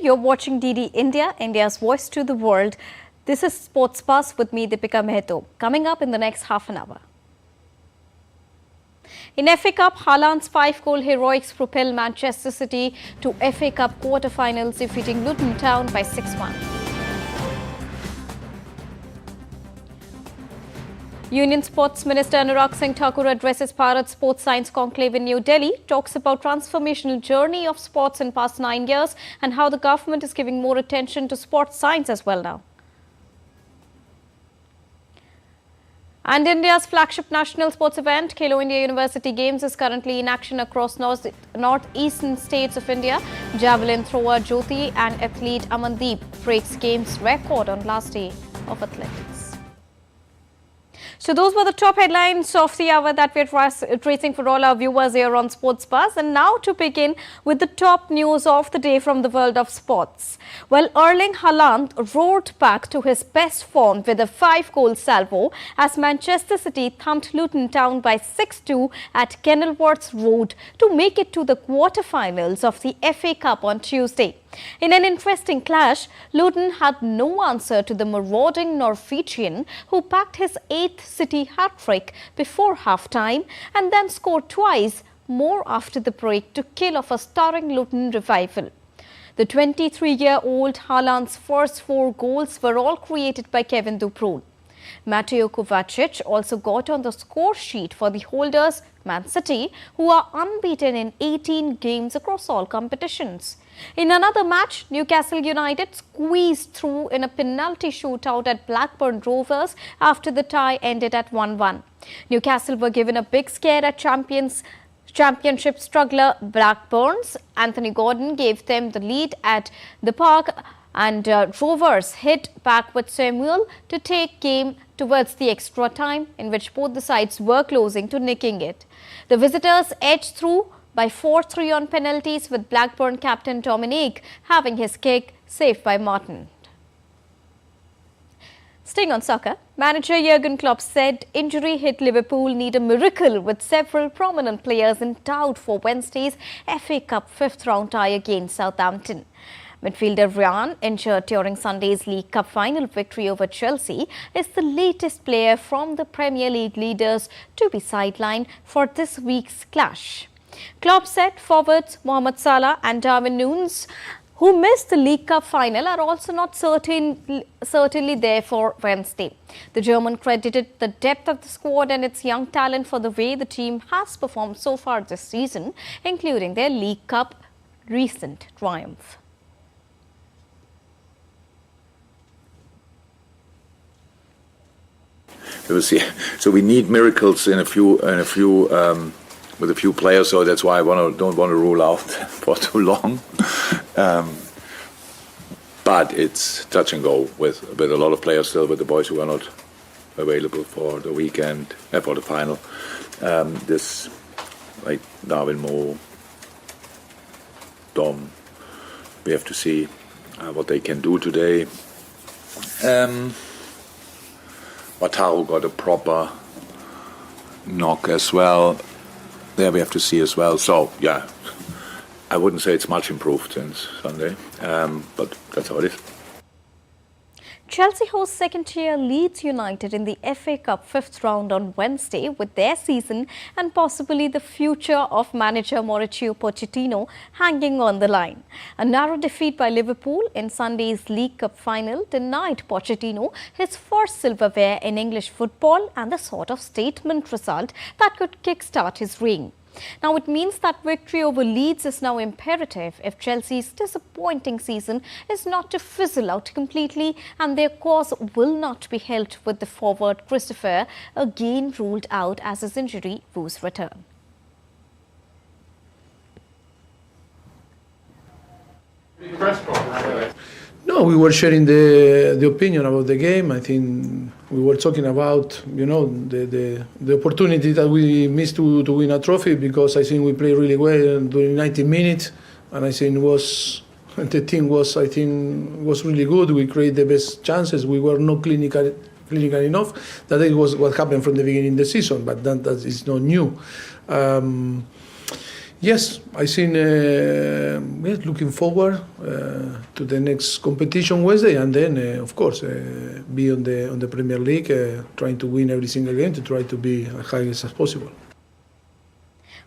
You're watching DD India, India's voice to the world. This is Sports Buzz with me, Deepika Mehto. Coming up in the next half an hour. In FA Cup, Haaland's 5-goal heroics propel Manchester City to FA Cup quarter-finals, defeating Luton Town by 6-1. Union Sports Minister Anurag Singh Thakur addresses Bharat Sports Science Conclave in New Delhi, talks about transformational journey of sports in past 9 years and how the government is giving more attention to sports science as well now. And India's flagship national sports event, KIUG India University Games, is currently in action across northeastern states of India. Javelin thrower Jyoti and athlete Amandeep breaks games record on last day of athletics. So those were the top headlines of the hour that we're tracing for all our viewers here on Sports Buzz. And now to begin with the top news of the day from the world of sports. Well, Erling Haaland roared back to his best form with a 5-goal salvo as Manchester City thumped Luton Town by 6-2 at Kenilworth Road to make it to the quarter-finals of the FA Cup on Tuesday. In an interesting clash, Luton had no answer to the marauding Norwegian, who packed his 8th City hat-trick before half-time and then scored twice more after the break to kill off a stirring Luton revival. The 23-year-old Haaland's first 4 goals were all created by Kevin De Bruyne. Mateo Kovacic also got on the score sheet for the holders, Man City, who are unbeaten in 18 games across all competitions. In another match, Newcastle United squeezed through in a penalty shootout at Blackburn Rovers after the tie ended at 1-1. Newcastle were given a big scare at Championship struggler Blackburn's. Anthony Gordon gave them the lead at the park, and Rovers hit back with Samuel to take game towards the extra time, in which both the sides were closing to nicking it. The visitors edged through by 4-3 on penalties, with Blackburn captain Dominic having his kick saved by Martin. Staying on soccer, manager Jurgen Klopp said injury-hit Liverpool need a miracle, with several prominent players in doubt for Wednesday's FA Cup 5th-round tie against Southampton. Midfielder Ryan, injured during Sunday's League Cup final victory over Chelsea, is the latest player from the Premier League leaders to be sidelined for this week's clash. Klopp said forwards Mohamed Salah and Darwin Núñez, who missed the League Cup final, are also not certainly there for Wednesday. The German credited the depth of the squad and its young talent for the way the team has performed so far this season, including their League Cup recent triumph. So we need miracles with a few players. So that's why I don't want to rule out for too long. But it's touch and go with a lot of players still, with the boys who are not available for the weekend, for the final. This, like Darwin, Mo, Dom, we have to see what they can do today. Wataru got a proper knock as well. There we have to see as well. So, yeah, I wouldn't say it's much improved since Sunday, but that's how it is. Chelsea hosts second-tier Leeds United in the FA Cup 5th round on Wednesday, with their season and possibly the future of manager Mauricio Pochettino hanging on the line. A narrow defeat by Liverpool in Sunday's League Cup final denied Pochettino his first silverware in English football and the sort of statement result that could kickstart his reign. Now, it means that victory over Leeds is now imperative if Chelsea's disappointing season is not to fizzle out completely, and their cause will not be helped with the forward Christopher again ruled out as his injury woes return. No, we were sharing the opinion about the game. I think we were talking about, the opportunity that we missed to win a trophy, because I think we played really well during 90 minutes, and I think the team was really good. We created the best chances. We were not clinical enough. That was what happened from the beginning of the season, but that is not new. Yes, I think looking forward to the next competition Wednesday, and then of course be on the Premier League, trying to win every single game to try to be as high as possible.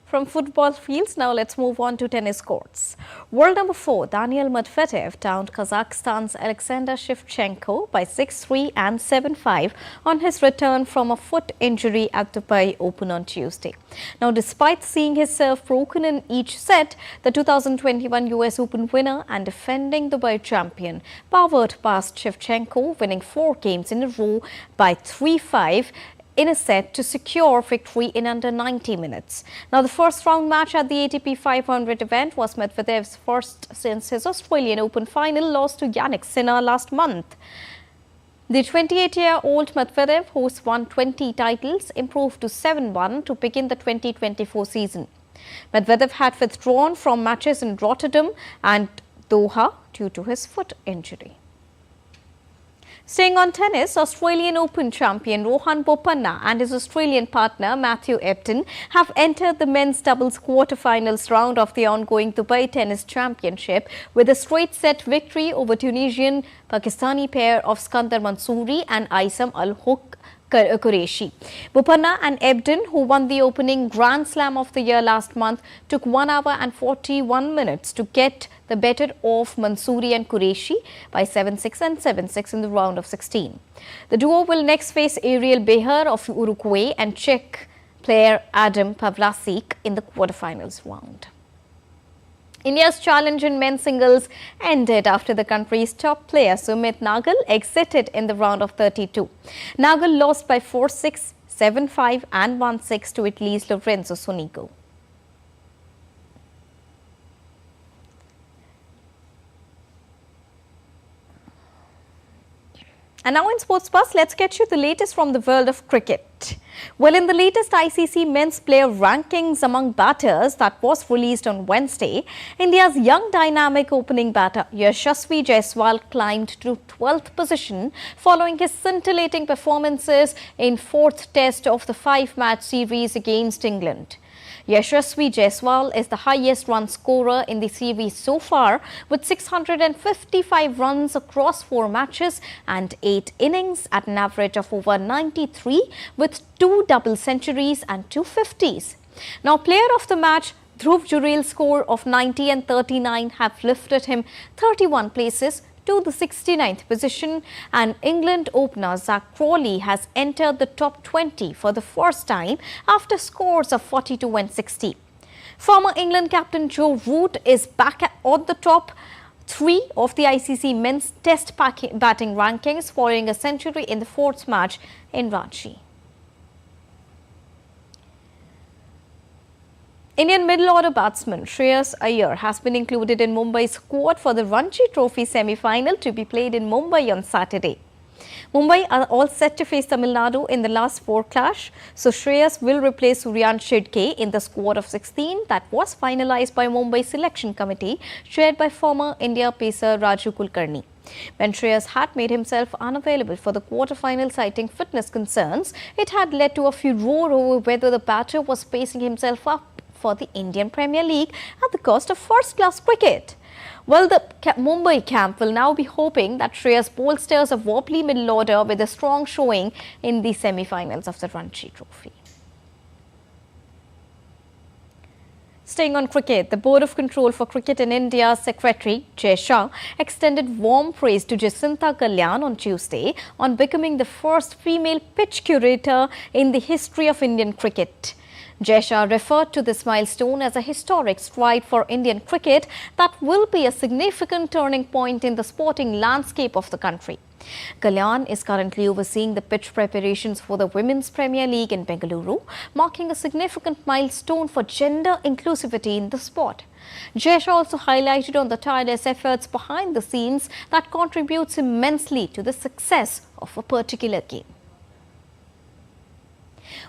From football fields, now let's move on to tennis courts. World number 4, Daniil Medvedev downed Kazakhstan's Alexander Shevchenko by 6-3 and 7-5 on his return from a foot injury at Dubai Open on Tuesday. Now, despite seeing his serve broken in each set, the 2021 US Open winner and defending Dubai champion powered past Shevchenko, winning 4 games in a row by 3-5 in a set to secure victory in under 90 minutes. Now, the first round match at the ATP 500 event was Medvedev's first since his Australian Open final loss to Jannik Sinner last month. The 28-year-old Medvedev, who's won 20 titles, improved to 7-1 to begin the 2024 season. Medvedev had withdrawn from matches in Rotterdam and Doha due to his foot injury. Staying on tennis, Australian Open champion Rohan Bopanna and his Australian partner Matthew Ebden have entered the men's doubles quarterfinals round of the ongoing Dubai Tennis Championship with a straight-set victory over Tunisian-Pakistani pair of Skandar Mansouri and Aisam Al-Huk Qureshi. Bopanna and Ebden, who won the opening Grand Slam of the year last month, took 1 hour and 41 minutes to get the better of Mansouri and Qureshi by 7-6 and 7-6 in the round of 16. The duo will next face Ariel Beher of Uruguay and Czech player Adam Pavlasik in the quarterfinals round. India's challenge in men's singles ended after the country's top player Sumit Nagal exited in the round of 32. Nagal lost by 4-6, 7-5 and 1-6 to Italy's Lorenzo Sonigo. And now in Sports Buzz, let's get you the latest from the world of cricket. Well, in the latest ICC men's player rankings among batters that was released on Wednesday, India's young dynamic opening batter Yashasvi Jaiswal climbed to 12th position following his scintillating performances in 4th test of the 5-match series against England. Yashasvi Jaiswal is the highest run scorer in the series so far with 655 runs across 4 matches and 8 innings at an average of over 93 with 2 double centuries and 2 50s. Now, player of the match Dhruv Jurel's score of 90 and 39 have lifted him 31 places to the 69th position, and England opener Zach Crawley has entered the top 20 for the first time after scores of 42 and 60. Former England captain Joe Root is back on the top 3 of the ICC men's test batting rankings following a century in the 4th match in Ranchi. Indian middle-order batsman Shreyas Iyer has been included in Mumbai's squad for the Ranchi Trophy semi-final to be played in Mumbai on Saturday. Mumbai are all set to face Tamil Nadu in the last 4 clash, so Shreyas will replace Suryan Shidke in the squad of 16 that was finalized by Mumbai Selection Committee, chaired by former India pacer Raju Kulkarni. When Shreyas had made himself unavailable for the quarterfinal citing fitness concerns, it had led to a furore over whether the batter was pacing himself up for the Indian Premier League at the cost of first-class cricket. Well, the Mumbai camp will now be hoping that Shreyas bolsters a wobbly middle order with a strong showing in the semi-finals of the Ranchi Trophy. Staying on cricket, the Board of Control for Cricket in India's Secretary Jay Shah extended warm praise to Jacinta Kalyan on Tuesday on becoming the first female pitch curator in the history of Indian cricket. Jay Shah referred to this milestone as a historic stride for Indian cricket that will be a significant turning point in the sporting landscape of the country. Kalyan is currently overseeing the pitch preparations for the Women's Premier League in Bengaluru, marking a significant milestone for gender inclusivity in the sport. Jay Shah also highlighted on the tireless efforts behind the scenes that contributes immensely to the success of a particular game.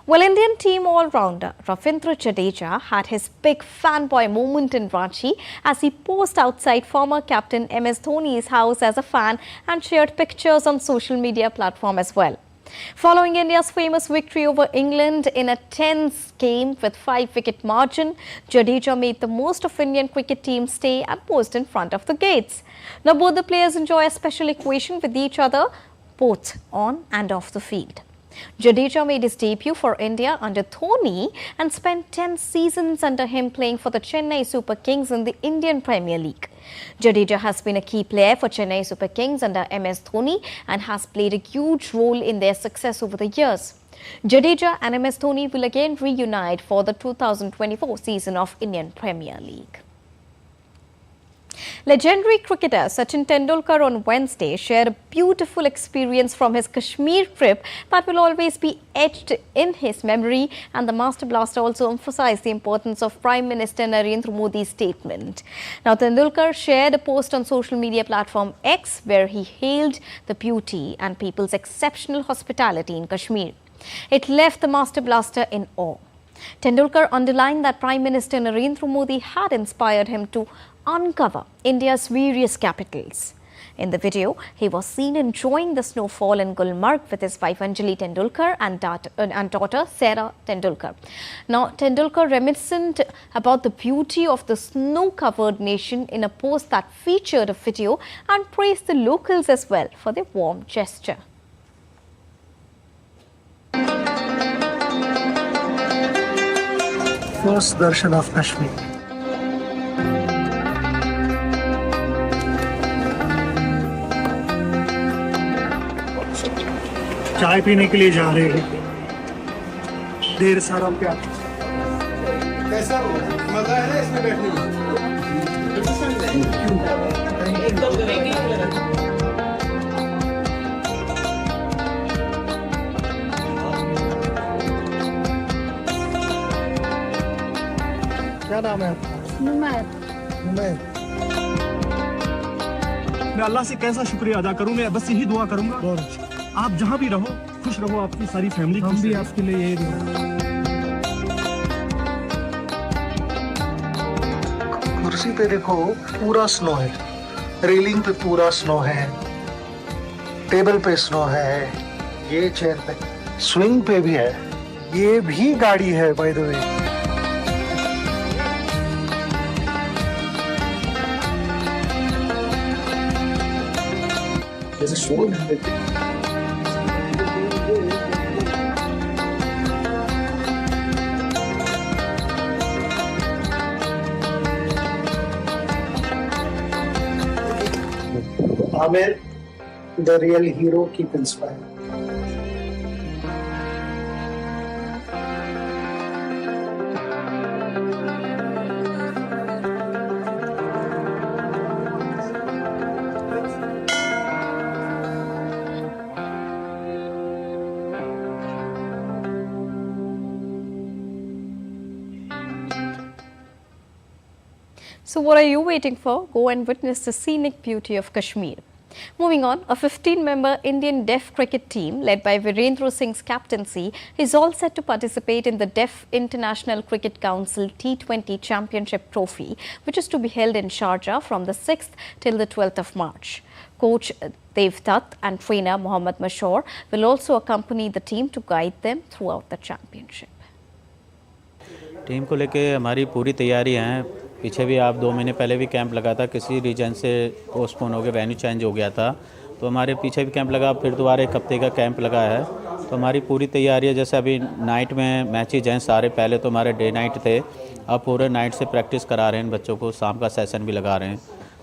Well, Indian team all-rounder Ravindra Jadeja had his big fanboy moment in Ranchi as he posed outside former captain MS Dhoni's house as a fan and shared pictures on social media platform as well. Following India's famous victory over England in a tense game with 5-wicket margin, Jadeja made the most of Indian cricket team's stay and posed in front of the gates. Now both the players enjoy a special equation with each other, both on and off the field. Jadeja made his debut for India under Dhoni and spent 10 seasons under him playing for the Chennai Super Kings in the Indian Premier League. Jadeja has been a key player for Chennai Super Kings under MS Dhoni and has played a huge role in their success over the years. Jadeja and MS Dhoni will again reunite for the 2024 season of Indian Premier League. Legendary cricketer Sachin Tendulkar on Wednesday shared a beautiful experience from his Kashmir trip that will always be etched in his memory, and the Master Blaster also emphasized the importance of Prime Minister Narendra Modi's statement. Now, Tendulkar shared a post on social media platform X where he hailed the beauty and people's exceptional hospitality in Kashmir. It left the Master Blaster in awe. Tendulkar underlined that Prime Minister Narendra Modi had inspired him to uncover India's various capitals. In the video, he was seen enjoying the snowfall in Gulmarg with his wife Anjali Tendulkar and daughter Sarah Tendulkar. Now, Tendulkar reminiscent about the beauty of the snow-covered nation in a post that featured a video and praised the locals as well for their warm gesture. First darshan of Kashmir. चाय पीने के लिए जा रहे हैं, ढेर सारा प्यार। कैसा मजा है ना इसमें बैठने में? क्या नाम है आपका? मैं अल्लाह से कैसा शुक्रिया अदा करूं, मैं बस यही दुआ करूंगा आप जहां भी रहो खुश रहो, आपकी सारी फैमिली हम भी आपके लिए यही दुआ। कुर्सी पे देखो पूरा स्नो है, रेलिंग पे पूरा स्नो है, टेबल पे स्नो है, ये चेयर पे स्विंग पे भी है, ये भी गाड़ी है बाय द वे। जैसे शोर है। Amir, the real hero, keep inspiring. So what are you waiting for? Go and witness the scenic beauty of Kashmir. Moving on, a 15-member Indian deaf cricket team led by Virendra Singh's captaincy is all set to participate in the Deaf International Cricket Council T20 Championship Trophy, which is to be held in Sharjah from the 6th till the 12th of March. Coach Devdutt and trainer Mohammad Mashoor will also accompany the team to guide them throughout the championship. Team को लेके हमारी पूरी तैयारी है। पीछे भी आप 2 महीने पहले भी कैंप लगा था, किसी रीजन से पोस्टपोन हो गया, वेन्यू चेंज हो गया था, तो हमारे पीछे भी कैंप लगा, फिर दोबारा 1 हफ्ते का कैंप लगा है। तो हमारी पूरी तैयारी है। जैसे अभी नाइट में मैचेज हैं सारे, पहले तो हमारे डे नाइट थे, अब पूरे नाइट से प्रैक्टिस करा रहे हैं बच्चों को, शाम का सेशन भी लगा रहे हैं।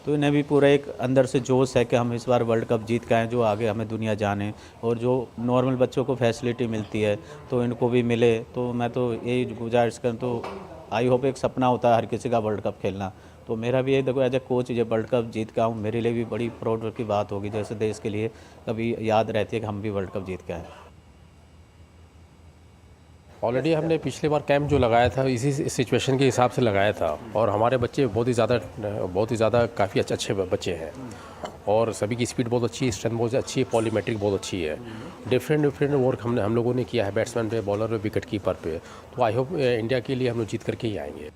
तो इन्हें भी पूरा एक अंदर से जोश है कि हम इस बार वर्ल्ड कप जीत के आएँ, जो आगे हमें दुनिया जाने, और जो नॉर्मल बच्चों को फैसिलिटी मिलती है तो इनको भी मिले। तो मैं तो यही गुजारिश करूँ, तो आई होप, एक सपना होता है हर किसी का वर्ल्ड कप खेलना, तो मेरा भी ये देखो एज ए कोच ये वर्ल्ड कप जीत के आऊँ, मेरे लिए भी बड़ी प्राउड की बात होगी। जैसे देश के लिए कभी याद रहती है कि हम भी वर्ल्ड कप जीत के आए। ऑलरेडी हमने पिछले बार कैंप जो लगाया था इसी सिचुएशन के हिसाब से लगाया था, और हमारे बच्चे बहुत ही ज़्यादा काफ़ी अच्छे बच्चे हैं, और सभी की स्पीड बहुत अच्छी है, स्ट्रेंथ बहुत अच्छी है, पॉलीमेट्रिक बहुत अच्छी है। डिफरेंट वर्क हम लोगों ने किया है, बैट्समैन पे, बॉलर पे, विकेट कीपर पे। तो आई होप इंडिया के लिए हम लोग जीत करके ही आएंगे।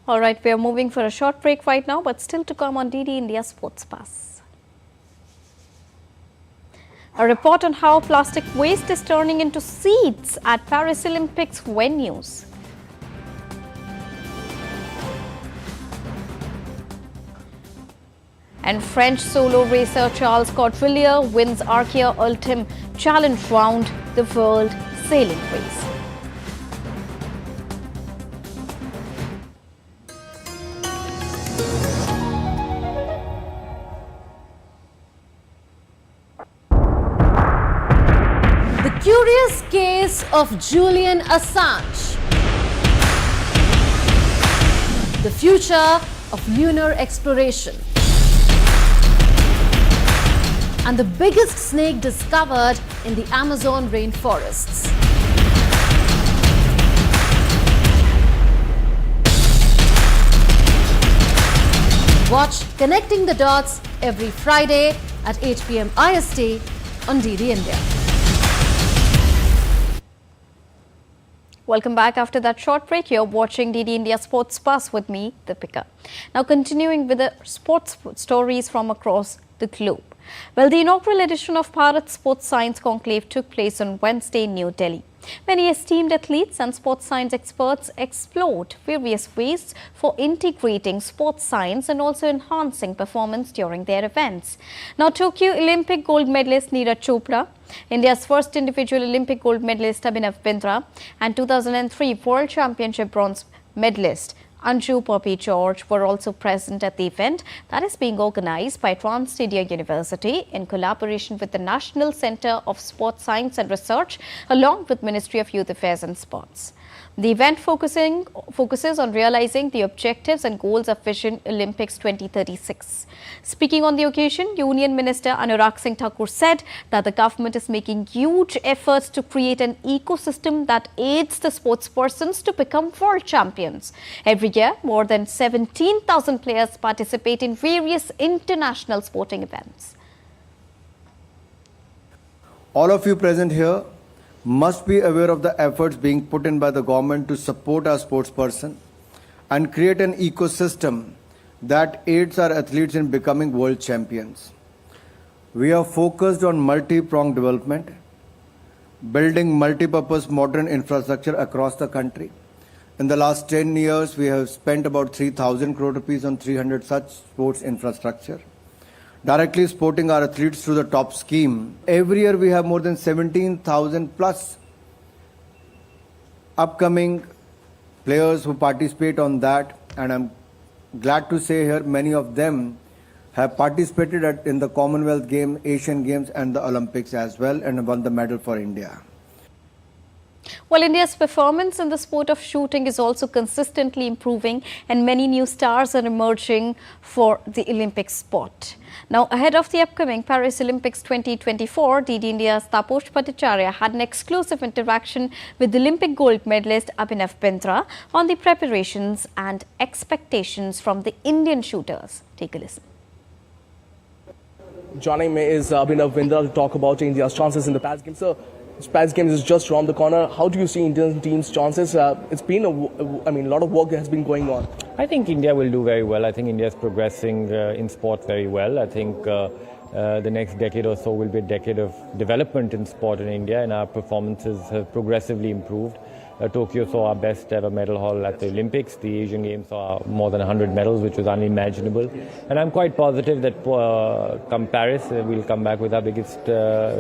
All right, we are moving for a short break right now, but still to come on DD India Sports Pass. A report on how plastic waste is turning into seeds at Paris Olympics venues. And French solo racer Charles Courtvillier wins Archaea Ultim Challenge round, the World Sailing Race. The curious case of Julian Assange. The future of lunar exploration. And the biggest snake discovered in the Amazon rainforests. Watch Connecting the Dots every Friday at 8 p.m. IST on DD India. Welcome back after that short break. You're watching DD India Sports Bus with me, Deepika. Now continuing with the sports stories from across the globe. Well, the inaugural edition of Bharat Sports Science Conclave took place on Wednesday in New Delhi. Many esteemed athletes and sports science experts explored various ways for integrating sports science and also enhancing performance during their events. Now, Tokyo Olympic gold medalist Neeraj Chopra, India's first individual Olympic gold medalist Abhinav Bindra, and 2003 World Championship bronze medalist Anju Poppy George were also present at the event that is being organized by Trans India University in collaboration with the National Centre of Sports Science and Research along with Ministry of Youth Affairs and Sports. The event focuses on realizing the objectives and goals of Vision Olympics 2036. Speaking on the occasion, Union Minister Anurag Singh Thakur said that the government is making huge efforts to create an ecosystem that aids the sportspersons to become world champions. Every year, more than 17,000 players participate in various international sporting events. All of you present here must be aware of the efforts being put in by the government to support our sportsperson and create an ecosystem that aids our athletes in becoming world champions. We are focused on multi-pronged development, building multi-purpose modern infrastructure across the country. In the last 10 years, we have spent about 3,000 crore rupees on 300 such sports infrastructure, directly supporting our athletes through the top scheme. Every year we have more than 17,000 plus upcoming players who participate on that, and I'm glad to say here many of them have participated in the Commonwealth Games, Asian Games and the Olympics as well and won the medal for India. Well, India's performance in the sport of shooting is also consistently improving and many new stars are emerging for the Olympic sport. Now, ahead of the upcoming Paris Olympics 2024, DD India's Taposh Bhattacharya had an exclusive interaction with the Olympic gold medalist Abhinav Bindra on the preparations and expectations from the Indian shooters. Take a listen. Joining me is Abhinav Bindra to talk about India's chances in the Paris Games. So, this Paris Games is just around the corner. How do you see Indian team's chances? It's been a lot of work has been going on. I think India will do very well. I think India is progressing in sport very well. I think the next decade or so will be a decade of development in sport in India, and our performances have progressively improved. Tokyo saw our best ever medal haul at the Olympics. The Asian Games saw more than 100 medals, which was unimaginable. And I'm quite positive that come Paris, we'll come back with our biggest,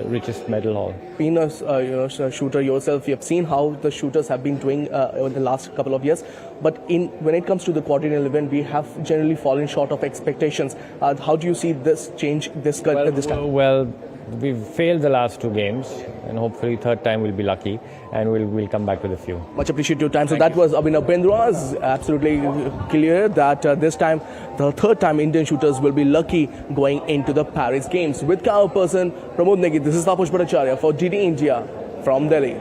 richest medal haul. Being a shooter yourself, you have seen how the shooters have been doing over the last couple of years. But when it comes to the quadrennial event, we have generally fallen short of expectations. How do you see this change this time? Well, we've failed the last two games, and hopefully third time we'll be lucky, and we'll come back with a few. Much appreciate your time. So that was Abhinav Bindra. It's absolutely clear that this time, the third time Indian shooters will be lucky going into the Paris Games. With camera person Pramod Negi, this is Taposh Bhattacharya for DD India from Delhi.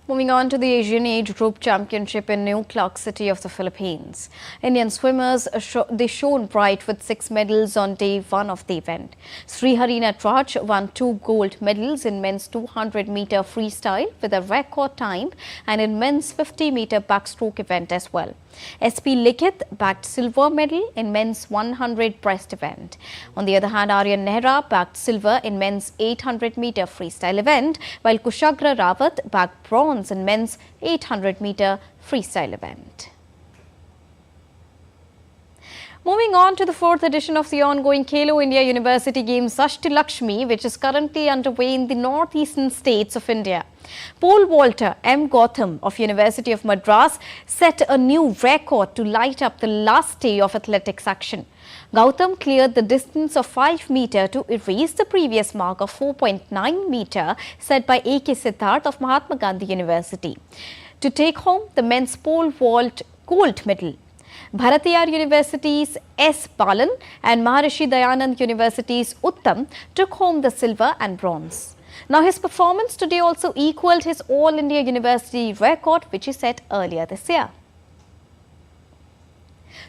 Moving on to the Asian Age Group Championship in New Clark City of the Philippines. Indian swimmers they shone bright with 6 medals on day 1 of the event. Sriharini Natraj won 2 gold medals in men's 200-meter freestyle with a record time and in men's 50-meter backstroke event as well. SP Likith bagged silver medal in men's 100 breast event. On the other hand, Aryan Nehra bagged silver in men's 800-meter freestyle event, while Kushagra Rawat bagged bronze in men's 800-meter freestyle event. Moving on to the 4th edition of the ongoing Khelo India University Games Ashti Lakshmi, which is currently underway in the northeastern states of India. Pole vaulter M. Gautam of University of Madras set a new record to light up the last day of athletics action. Gautam cleared the distance of 5 meter to erase the previous mark of 4.9 meter set by A.K. Siddharth of Mahatma Gandhi University to take home the men's pole vault gold medal. Bharat University's S. Balan and Maharishi Dayanand University's Uttam took home the silver and bronze. Now, his performance today also equaled his All India University record, which he set earlier this year.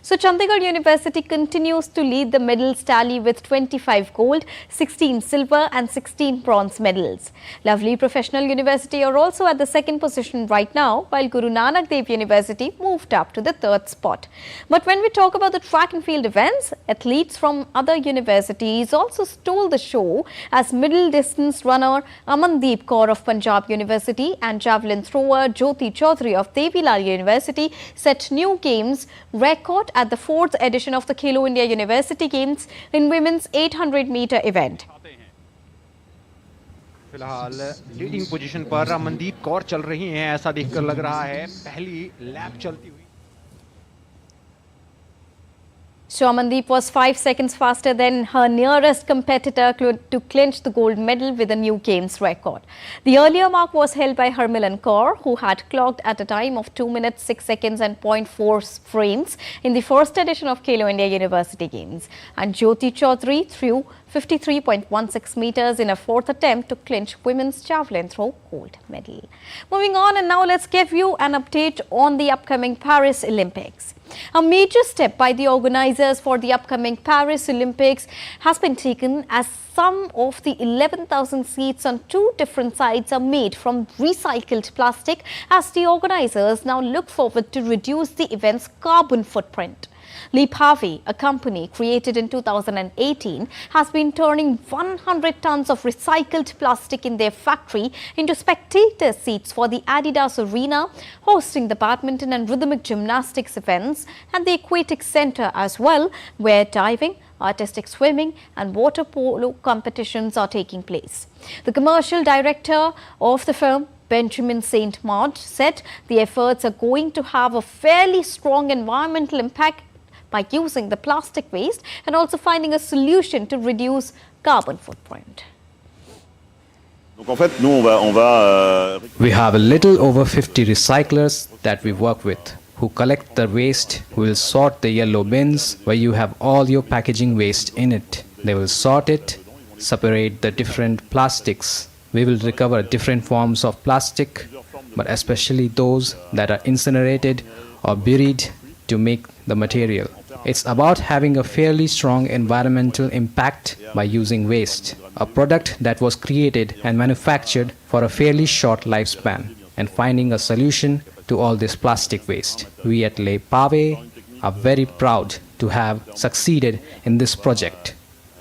So, Chandigarh University continues to lead the medals tally with 25 gold, 16 silver and 16 bronze medals. Lovely Professional University are also at the 2nd position right now, while Guru Nanak Dev University moved up to the 3rd spot. But when we talk about the track and field events, athletes from other universities also stole the show as middle distance runner Amandeep Kaur of Punjab University and javelin thrower Jyoti Chaudhary of Devi Lal University set new games record at the 4th edition of the Khelo India University Games in women's 800-meter event. फिलहाल leading position पर अमनदीप कौर चल रही हैं, ऐसा देखकर लग रहा है पहली लैप चलती हुई। So, Amandeep was 5 seconds faster than her nearest competitor to clinch the gold medal with a new games record. The earlier mark was held by Harmilan Kaur, who had clocked at a time of 2 minutes 6 seconds and 0.4 frames in the 1st edition of Khelo India University Games. And Jyoti Chaudhary threw 53.16 meters in a 4th attempt to clinch women's javelin throw gold medal. Moving on, and now let's give you an update on the upcoming Paris Olympics. A major step by the organizers for the upcoming Paris Olympics has been taken as some of the 11,000 seats on 2 different sides are made from recycled plastic, as the organizers now look forward to reduce the event's carbon footprint. Lipave, a company created in 2018, has been turning 100 tons of recycled plastic in their factory into spectator seats for the Adidas Arena, hosting the badminton and rhythmic gymnastics events, and the aquatic center as well, where diving, artistic swimming and water polo competitions are taking place. The commercial director of the firm, Benjamin St. Marge, said the efforts are going to have a fairly strong environmental impact by using the plastic waste and also finding a solution to reduce carbon footprint. We have a little over 50 recyclers that we work with, who collect the waste, who will sort the yellow bins where you have all your packaging waste in it. They will sort it, separate the different plastics. We will recover different forms of plastic, but especially those that are incinerated or buried to make the material. It's about having a fairly strong environmental impact by using waste, a product that was created and manufactured for a fairly short lifespan, and finding a solution to all this plastic waste. We at Le Pave are very proud to have succeeded in this project,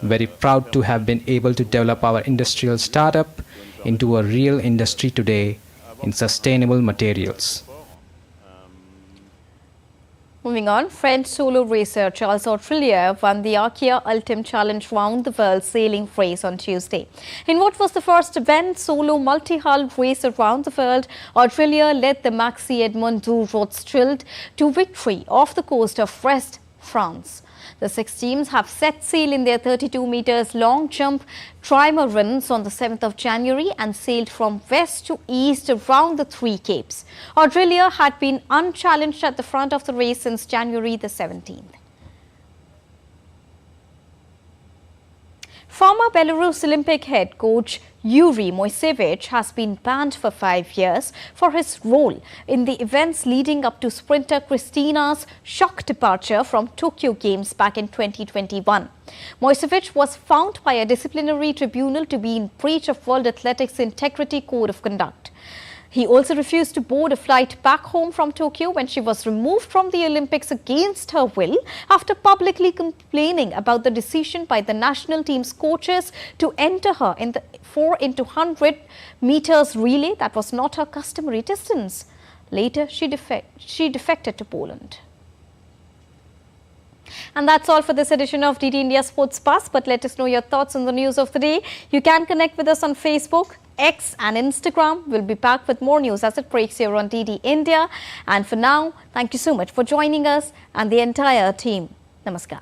very proud to have been able to develop our industrial startup into a real industry today in sustainable materials. Moving on, French solo racer Charles Autrelier won the Arkia Ultim Challenge Round the World Sailing Race on Tuesday. In what was the first event solo multi-hull race around the world, Autrelier led the Maxi Edmond du Rothschild to victory off the coast of Brest, France. The 6 teams have set sail in their 32 meters long jump trimarans on the 7th of January and sailed from west to east around the 3 capes. Autrelier had been unchallenged at the front of the race since January the 17th. Former Belarus Olympic head coach Yuri Moisevich has been banned for 5 years for his role in the events leading up to sprinter Kristina's shock departure from Tokyo Games back in 2021. Moisevich was found by a disciplinary tribunal to be in breach of World Athletics Integrity Code of Conduct. He also refused to board a flight back home from Tokyo when she was removed from the Olympics against her will after publicly complaining about the decision by the national team's coaches to enter her in the 4x100 meters relay that was not her customary distance. Later, she defected to Poland. And that's all for this edition of DD India Sports Buzz. But let us know your thoughts on the news of the day. You can connect with us on Facebook, X and Instagram. We'll be back with more news as it breaks here on DD India. And for now, thank you so much for joining us and the entire team. Namaskar.